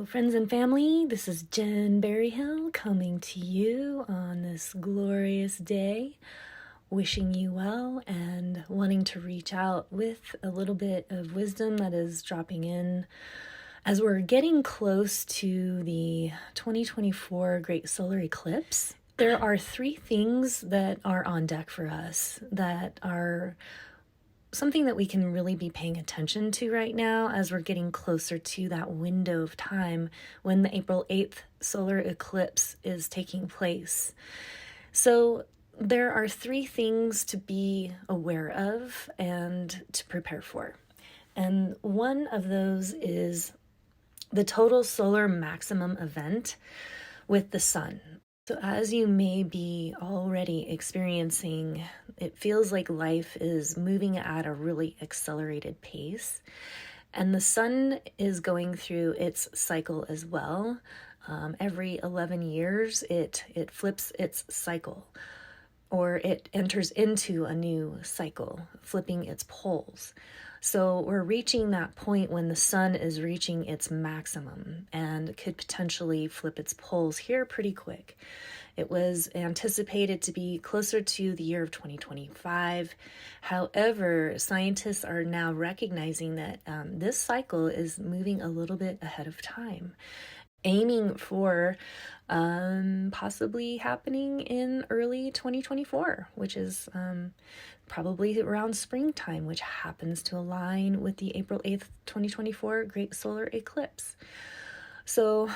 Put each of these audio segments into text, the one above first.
Hello, friends and family. This is Jen Berryhill coming to you on this glorious day, wishing you well and wanting to reach out with a little bit of wisdom that is dropping in as we're getting close to the 2024 Great Solar Eclipse. There are three things that are on deck for us that are something that we can really be paying attention to right now as we're getting closer to that window of time when the April 8th solar eclipse is taking place. So there are three things to be aware of and to prepare for. And one of those is the total solar maximum event with the sun. So as you may be already experiencing, it feels like life is moving at a really accelerated pace. And the sun is going through its cycle as well. Every 11 years, it flips its cycle, or it enters into a new cycle, flipping its poles. So we're reaching that point when the sun is reaching its maximum and could potentially flip its poles here pretty quick. It was anticipated to be closer to the year of 2025. However, scientists are now recognizing that this cycle is moving a little bit ahead of time, aiming for possibly happening in early 2024, which is probably around springtime, which happens to align with the April 8th, 2024 Great Solar Eclipse. So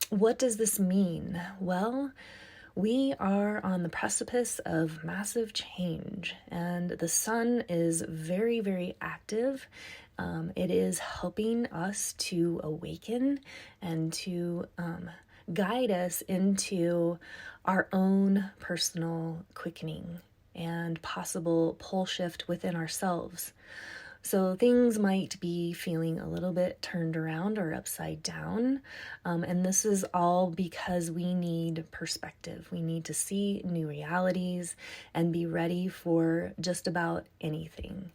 what does this mean? Well, we are on the precipice of massive change, and the sun is very, very active. It is helping us to awaken and to guide us into our own personal quickening and possible pole shift within ourselves. So things might be feeling a little bit turned around or upside down. And this is all because we need perspective. We need to see new realities and be ready for just about anything.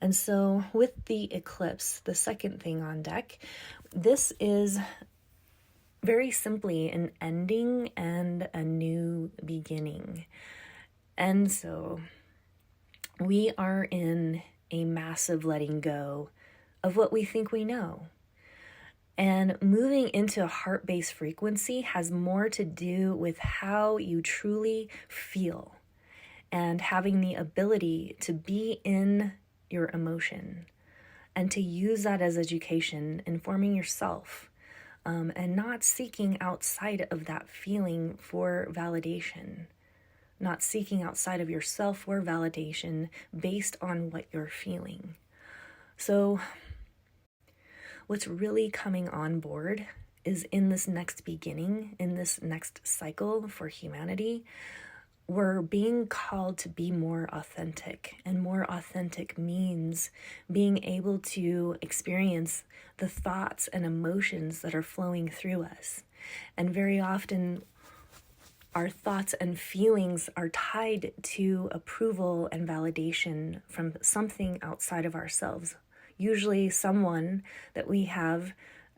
And so with the eclipse, the second thing on deck, this is very simply an ending and a new beginning. And so we are in a massive letting go of what we think we know. And moving into a heart-based frequency has more to do with how you truly feel and having the ability to be in your emotion and to use that as education, informing yourself, and not seeking outside of that feeling for validation. Not seeking outside of yourself for validation based on what you're feeling. So what's really coming on board is in this next beginning, in this next cycle for humanity, we're being called to be more authentic. And more authentic means being able to experience the thoughts and emotions that are flowing through us. And very often, our thoughts and feelings are tied to approval and validation from something outside of ourselves. Usually someone that we have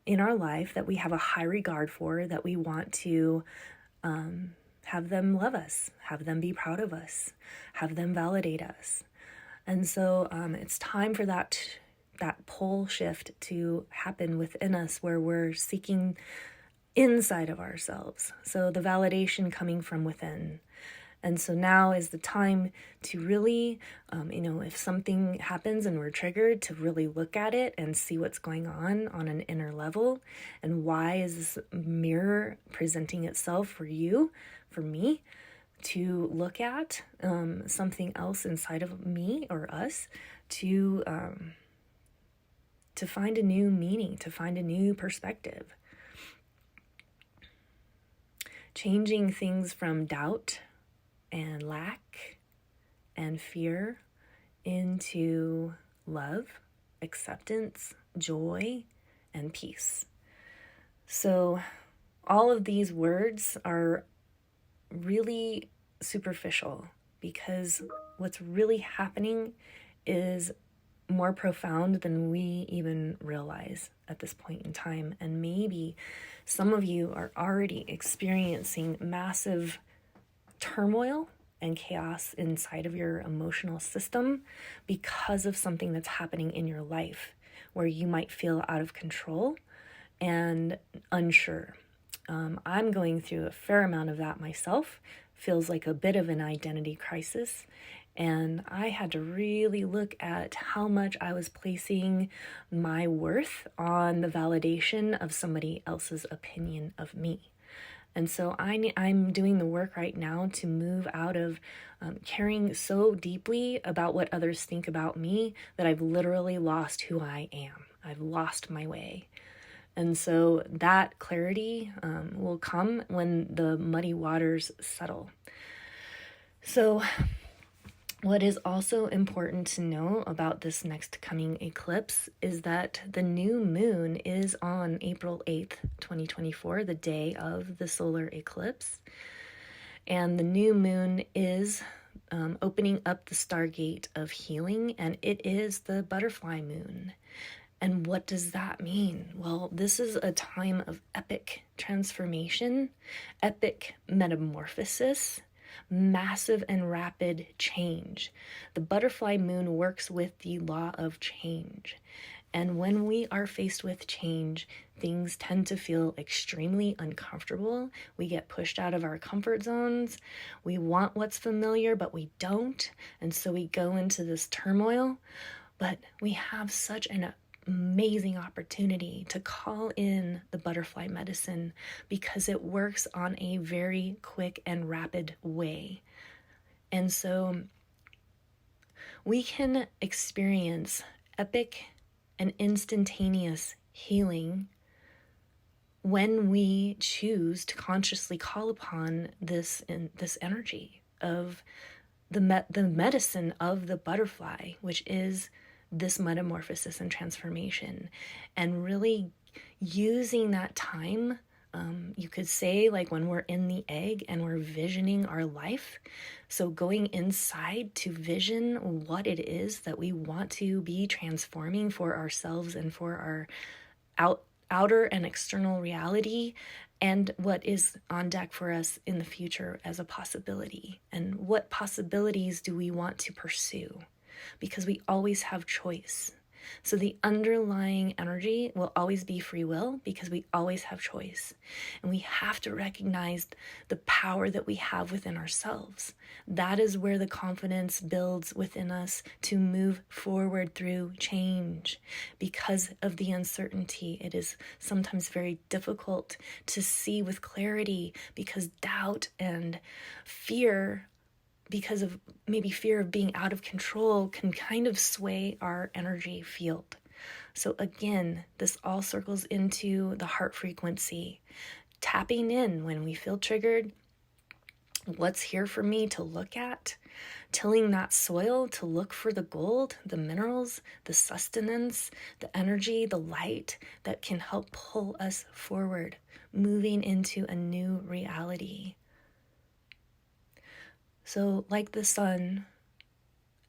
in our life that we have a high regard for, that we want to have them love us, have them be proud of us, have them validate us. And so it's time for that pole shift to happen within us, where we're seeking inside of ourselves. So the validation coming from within. And so now is the time to really, if something happens and we're triggered, to really look at it and see what's going on an inner level. And why is this mirror presenting itself for you, for me, to look at something else inside of me or us to find a new meaning, to find a new perspective. Changing things from doubt and lack and fear into love, acceptance, joy, and peace. So all of these words are really superficial, because what's really happening is more profound than we even realize at this point in time. And maybe some of you are already experiencing massive turmoil and chaos inside of your emotional system because of something that's happening in your life where you might feel out of control and unsure. I'm going through a fair amount of that myself. Feels like a bit of an identity crisis. And I had to really look at how much I was placing my worth on the validation of somebody else's opinion of me. And so I'm doing the work right now to move out of caring so deeply about what others think about me that I've literally lost who I am. I've lost my way. And so that clarity will come when the muddy waters settle. So what is also important to know about this next coming eclipse is that the new moon is on April 8th, 2024, the day of the solar eclipse. And the new moon is opening up the stargate of healing, and it is the butterfly moon. And what does that mean? Well, this is a time of epic transformation, epic metamorphosis, massive and rapid change. The butterfly moon works with the law of change. And when we are faced with change, things tend to feel extremely uncomfortable. We get pushed out of our comfort zones. We want what's familiar, but we don't. And so we go into this turmoil. But we have such an amazing opportunity to call in the butterfly medicine because it works on a very quick and rapid way. And so we can experience epic and instantaneous healing when we choose to consciously call upon this energy of the medicine of the butterfly, which is this metamorphosis and transformation, and really using that time. You could say, like, when we're in the egg and we're visioning our life. So going inside to vision what it is that we want to be transforming for ourselves and for our outer and external reality, and what is on deck for us in the future as a possibility. And what possibilities do we want to pursue? Because we always have choice. So the underlying energy will always be free will because we always have choice. And we have to recognize the power that we have within ourselves. That is where the confidence builds within us to move forward through change. Because of the uncertainty, it is sometimes very difficult to see with clarity because doubt and fear, because of maybe fear of being out of control, can kind of sway our energy field. So again, this all circles into the heart frequency, tapping in when we feel triggered. What's here for me to look at? Tilling that soil to look for the gold, the minerals, the sustenance, the energy, the light that can help pull us forward, moving into a new reality. So like the sun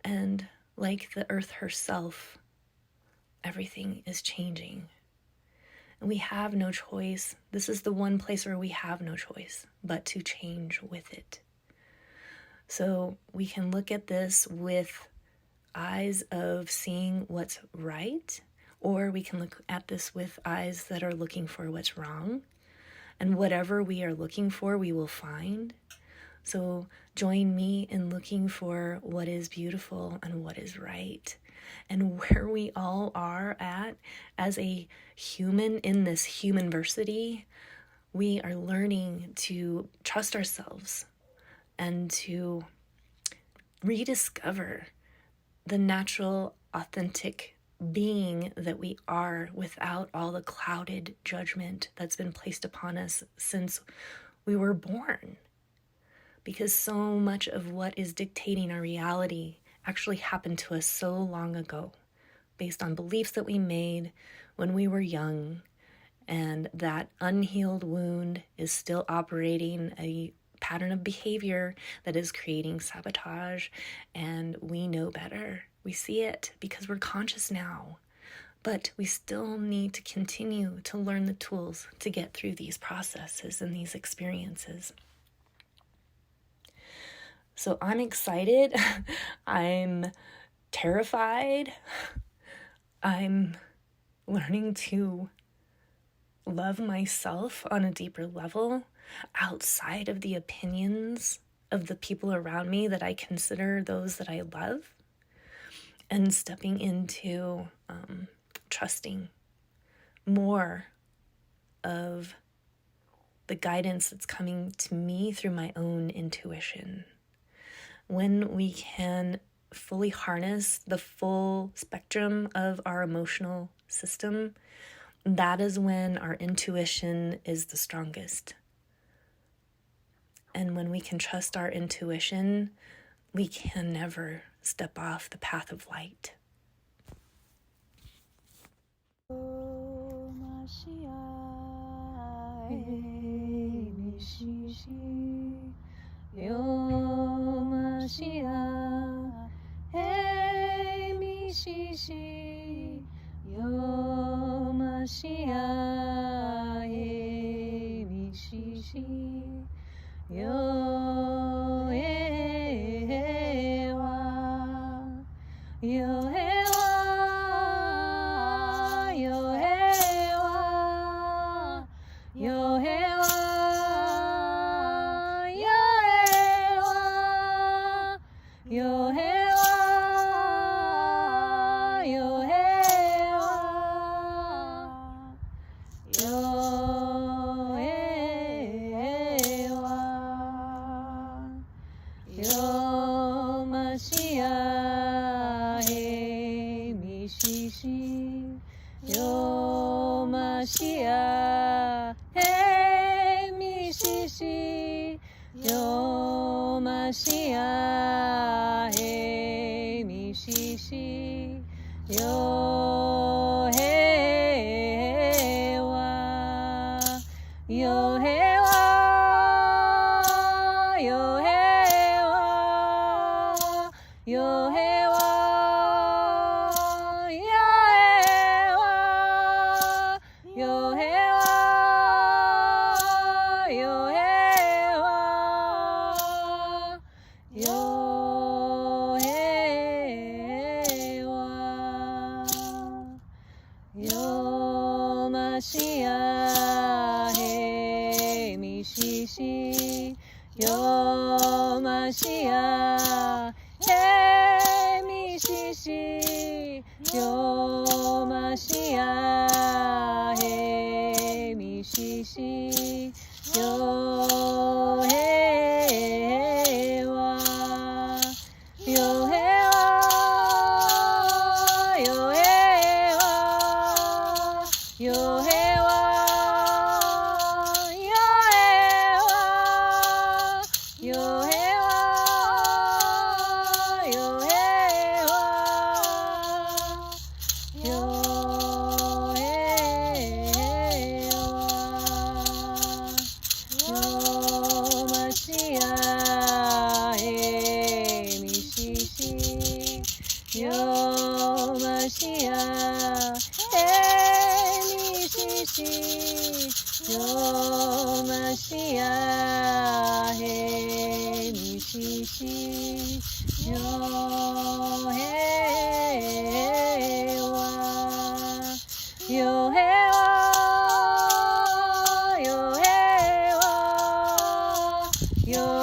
and like the earth herself, everything is changing. And we have no choice. This is the one place where we have no choice but to change with it. So we can look at this with eyes of seeing what's right, or we can look at this with eyes that are looking for what's wrong. And whatever we are looking for, we will find. So join me in looking for what is beautiful and what is right, and where we all are at as a human in this humanversity. We are learning to trust ourselves and to rediscover the natural, authentic being that we are without all the clouded judgment that's been placed upon us since we were born. Because so much of what is dictating our reality actually happened to us so long ago, based on beliefs that we made when we were young, and that unhealed wound is still operating a pattern of behavior that is creating sabotage, and we know better. We see it because we're conscious now, but we still need to continue to learn the tools to get through these processes and these experiences. So I'm excited. I'm terrified. I'm learning to love myself on a deeper level outside of the opinions of the people around me that I consider those that I love, and stepping into trusting more of the guidance that's coming to me through my own intuition. When we can fully harness the full spectrum of our emotional system, that is when our intuition is the strongest. And when we can trust our intuition, we can never step off the path of light. Yo